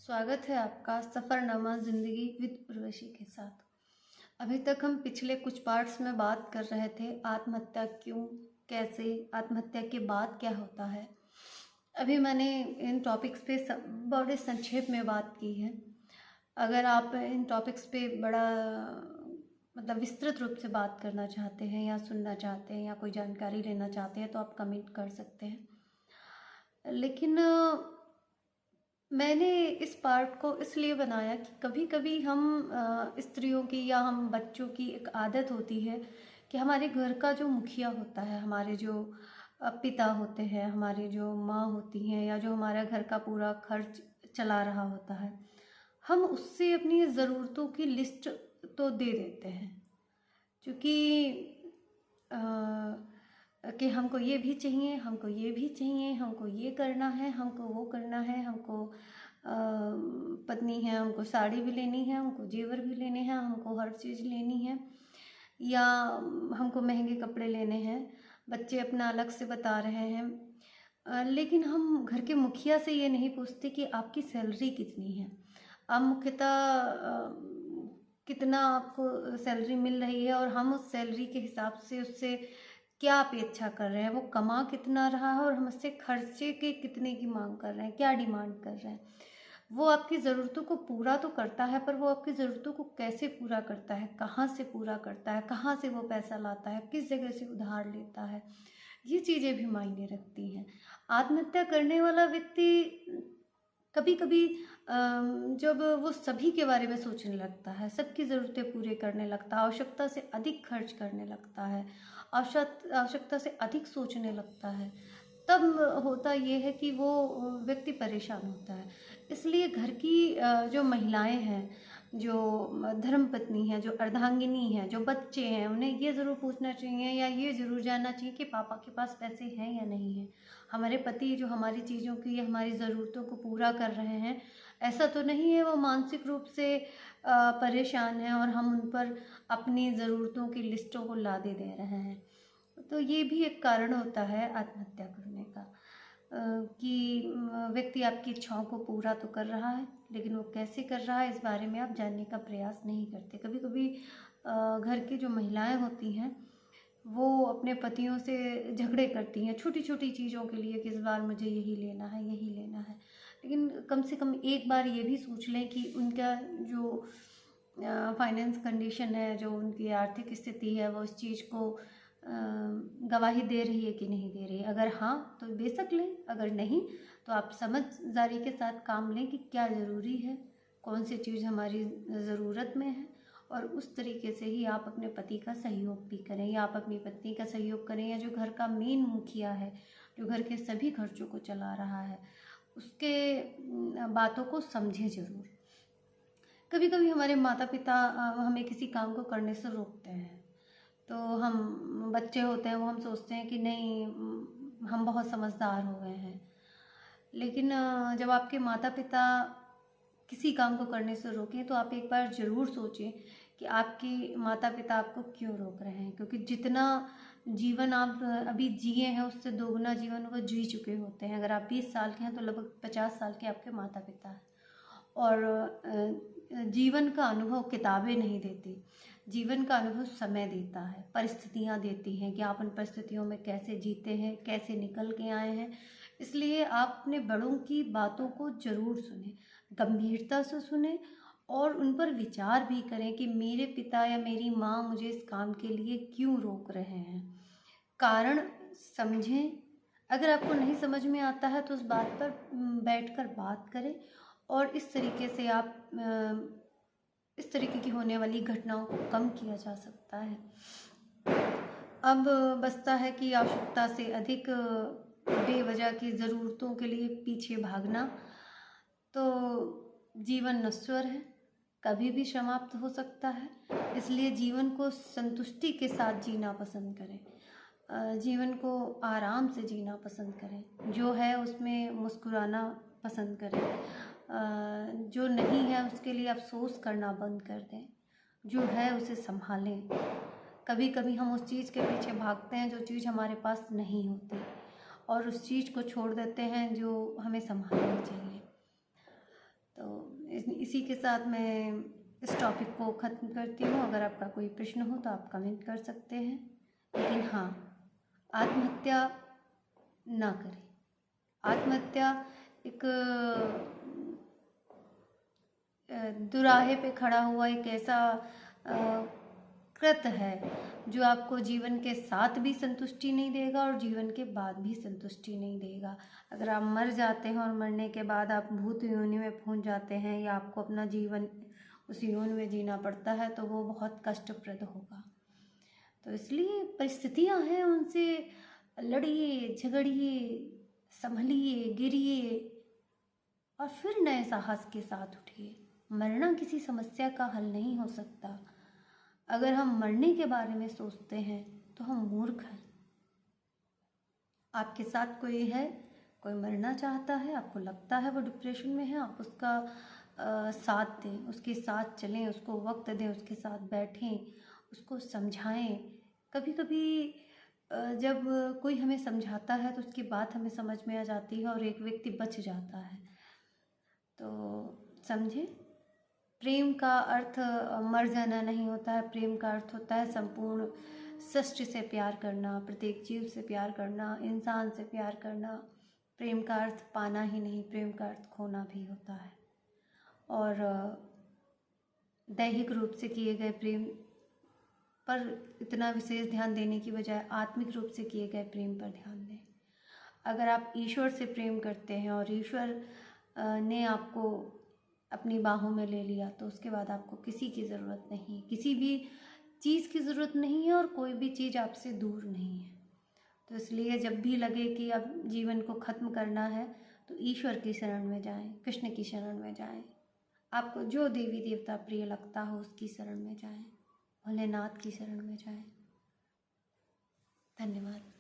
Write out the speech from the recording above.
स्वागत है आपका सफ़रनामा ज़िंदगी विद उर्वशी के साथ। अभी तक हम पिछले कुछ पार्ट्स में बात कर रहे थे आत्महत्या क्यों, कैसे, आत्महत्या के बाद क्या होता है। अभी मैंने इन टॉपिक्स पे बड़े संक्षेप में बात की है। अगर आप इन टॉपिक्स पे बड़ा विस्तृत रूप से बात करना चाहते हैं या सुनना चाहते हैं या कोई जानकारी लेना चाहते हैं तो आप कमेंट कर सकते हैं। लेकिन मैंने इस पार्ट को इसलिए बनाया कि कभी कभी हम स्त्रियों की या हम बच्चों की एक आदत होती है कि हमारे घर का जो मुखिया होता है, हमारे जो पिता होते हैं, हमारी जो माँ होती हैं या जो हमारा घर का पूरा खर्च चला रहा होता है, हम उससे अपनी ज़रूरतों की लिस्ट तो दे देते हैं। क्योंकि कि हमको ये भी चाहिए, हमको ये भी चाहिए, हमको ये करना है, हमको वो करना है, हमको पत्नी है, हमको साड़ी भी लेनी है, हमको जेवर भी लेने हैं, हमको हर चीज़ लेनी है, या हमको महंगे कपड़े लेने हैं। बच्चे अपना अलग से बता रहे हैं। लेकिन हम घर के मुखिया से ये नहीं पूछते कि आपकी सैलरी कितनी है, आप मुख्यतः कितना आपको सैलरी मिल रही है और हम उस सैलरी के हिसाब से उससे क्या अपेक्षा कर रहे हैं, वो कमा कितना रहा है और हम उससे खर्चे के कितने की मांग कर रहे हैं, क्या डिमांड कर रहे हैं। वो आपकी ज़रूरतों को पूरा तो करता है, पर वो आपकी ज़रूरतों को कैसे पूरा करता है, कहाँ से पूरा करता है, कहाँ से वो पैसा लाता है, किस जगह से उधार लेता है, ये चीज़ें भी मायने रखती हैं। आत्महत्या करने वाला व्यक्ति कभी कभी जब वो सभी के बारे में सोचने लगता है, सबकी ज़रूरतें पूरे करने लगता है, आवश्यकता से अधिक खर्च करने लगता है, आवश्यकता से अधिक सोचने लगता है, तब होता ये है कि वो व्यक्ति परेशान होता है। इसलिए घर की जो महिलाएं हैं, जो धर्मपत्नी हैं, जो अर्धांगिनी हैं, जो बच्चे हैं, उन्हें ये ज़रूर पूछना चाहिए या ये ज़रूर जानना चाहिए कि पापा के पास पैसे हैं या नहीं हैं। हमारे पति जो हमारी चीज़ों की या हमारी ज़रूरतों को पूरा कर रहे हैं, ऐसा तो नहीं है वो मानसिक रूप से परेशान हैं और हम उन पर अपनी ज़रूरतों की लिस्टों को लादे दे रहे हैं। तो ये भी एक कारण होता है आत्महत्या करने का, कि व्यक्ति आपकी इच्छाओं को पूरा तो कर रहा है, लेकिन वो कैसे कर रहा है इस बारे में आप जानने का प्रयास नहीं करते। कभी कभी घर की जो महिलाएं होती हैं वो अपने पतियों से झगड़े करती हैं छोटी छोटी चीज़ों के लिए कि इस बार मुझे यही लेना है, यही लेना है। लेकिन कम से कम एक बार ये भी सोच लें कि उनका जो फाइनेंस कंडीशन है, जो उनकी आर्थिक स्थिति है, वो उस चीज़ को गवाही दे रही है कि नहीं दे रही है। अगर हाँ तो बेशक लें, अगर नहीं तो आप समझदारी के साथ काम लें कि क्या ज़रूरी है, कौन सी चीज़ हमारी ज़रूरत में है, और उस तरीके से ही आप अपने पति का सहयोग भी करें या आप अपनी पत्नी का सहयोग करें, या जो घर का मेन मुखिया है, जो घर के सभी खर्चों को चला रहा है, उसके बातों को समझें ज़रूर। कभी कभी हमारे माता पिता हमें किसी काम को करने से रोकते हैं, तो हम बच्चे होते हैं, वो हम सोचते हैं कि नहीं, हम बहुत समझदार हो गए हैं। लेकिन जब आपके माता पिता किसी काम को करने से रोकें तो आप एक बार ज़रूर सोचें कि आपके माता पिता आपको क्यों रोक रहे हैं, क्योंकि जितना जीवन आप अभी जिए हैं उससे दोगुना जीवन वो जी चुके होते हैं। अगर आप 20 साल के हैं तो लगभग 50 साल के आपके माता पिता हैं। और जीवन का अनुभव किताबें नहीं देती, जीवन का अनुभव समय देता है, परिस्थितियाँ देती हैं कि आप उन परिस्थितियों में कैसे जीते हैं, कैसे निकल के आए हैं। इसलिए आप अपने बड़ों की बातों को ज़रूर सुने, गंभीरता से सुने और उन पर विचार भी करें कि मेरे पिता या मेरी माँ मुझे इस काम के लिए क्यों रोक रहे हैं। कारण समझें। अगर आपको नहीं समझ में आता है तो उस बात पर बैठकर बात करें, और इस तरीके से आप इस तरीके की होने वाली घटनाओं को कम किया जा सकता है। अब बचता है कि आवश्यकता से अधिक बेवजह की ज़रूरतों के लिए पीछे भागना, तो जीवन नश्वर है, कभी भी समाप्त हो सकता है। इसलिए जीवन को संतुष्टि के साथ जीना पसंद करें, जीवन को आराम से जीना पसंद करें, जो है उसमें मुस्कुराना पसंद करें, जो नहीं है उसके लिए अफसोस करना बंद कर दें, जो है उसे संभालें। कभी कभी हम उस चीज़ के पीछे भागते हैं जो चीज़ हमारे पास नहीं होती, और उस चीज़ को छोड़ देते हैं जो हमें संभालनी चाहिए। तो इसी के साथ मैं इस टॉपिक को ख़त्म करती हूँ। अगर आपका कोई प्रश्न हो तो आप कमेंट कर सकते हैं, लेकिन हाँ, आत्महत्या ना करें। आत्महत्या एक दुराहे पे खड़ा हुआ एक ऐसा कृत है जो आपको जीवन के साथ भी संतुष्टि नहीं देगा और जीवन के बाद भी संतुष्टि नहीं देगा। अगर आप मर जाते हैं और मरने के बाद आप भूत योनि में पहुंच जाते हैं या आपको अपना जीवन उस योनि में जीना पड़ता है तो वो बहुत कष्टप्रद होगा। तो इसलिए परिस्थितियां हैं, उनसे लड़िए, झगड़िए, संभलिए, गिरिए और फिर नए साहस के साथ उठिए। मरना किसी समस्या का हल नहीं हो सकता। अगर हम मरने के बारे में सोचते हैं तो हम मूर्ख हैं। आपके साथ कोई है, कोई मरना चाहता है, आपको लगता है वो डिप्रेशन में है, आप उसका साथ दें, उसके साथ चलें, उसको वक्त दें, उसके साथ बैठें, उसको समझाएं। कभी कभी जब कोई हमें समझाता है तो उसकी बात हमें समझ में आ जाती है और एक व्यक्ति बच जाता है। तो समझें, प्रेम का अर्थ मर जाना नहीं होता है। प्रेम का अर्थ होता है संपूर्ण सृष्टि से प्यार करना, प्रत्येक जीव से प्यार करना, इंसान से प्यार करना। प्रेम का अर्थ पाना ही नहीं, प्रेम का अर्थ खोना भी होता है। और दैहिक रूप से किए गए प्रेम पर इतना विशेष ध्यान देने की बजाय आत्मिक रूप से किए गए प्रेम पर ध्यान दें। अगर आप ईश्वर से प्रेम करते हैं और ईश्वर ने आपको अपनी बाहों में ले लिया तो उसके बाद आपको किसी की ज़रूरत नहीं है, किसी भी चीज़ की ज़रूरत नहीं है और कोई भी चीज़ आपसे दूर नहीं है। तो इसलिए जब भी लगे कि अब जीवन को ख़त्म करना है तो ईश्वर की शरण में जाएं, कृष्ण की शरण में जाएं, आपको जो देवी देवता प्रिय लगता हो उसकी शरण में जाएं, भोलेनाथ की शरण में जाएं। धन्यवाद।